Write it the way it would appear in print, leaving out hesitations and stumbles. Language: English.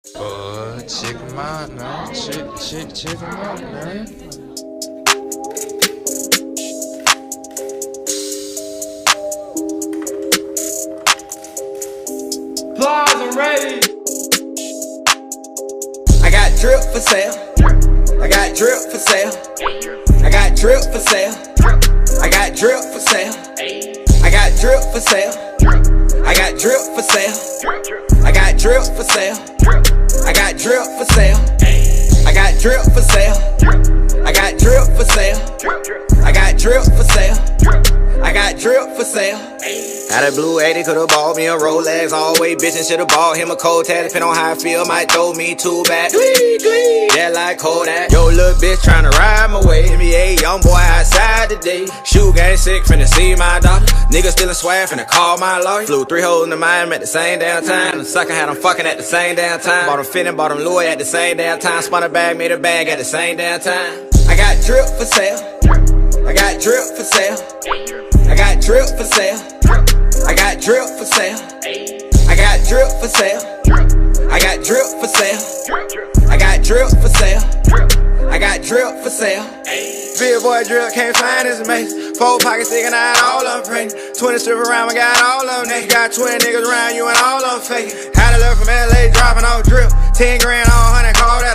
Check them out now. Check them out, man. Plaza ready. I got drip for sale. I got drip for sale. I got drip for sale. I got drip for sale. I got drip for sale. I got drip for sale. I got drip for sale. I got drip for sale. I got drip for sale. I got drip for sale. I got drip for sale. I got drip for sale. Had a blue 80, could've bought me a Rolex. Always bitchin', should've bought him a cold tag. Depending on how I feel, might throw me too bad. Yeah, like Kodak. Yo, little bitch tryna ride my way. NBA young boy outside today. Shoe game sick, finna see my daughter. Nigga stealing swag, finna call my lawyer. Flew 3 holes into Miami at the same damn time. The sucker had them fucking at the same damn time. Bought him fitting, bought him Louis at the same damn time. Spun a bag, made a bag at the same damn time. I got drip for sale. I got drip for sale. I got drip for sale. I got drip for sale. I got drip for sale. I got drip for sale. I got drip for sale. I got drip for sale. Billboard drip, can't find his mates. 4 pockets sticking out, all of them pregnant. 20 strip around, I got all of them. Got 20 niggas around you and all of them fake. Had to look from LA, dropping off drip. 10 grand on 100, call that a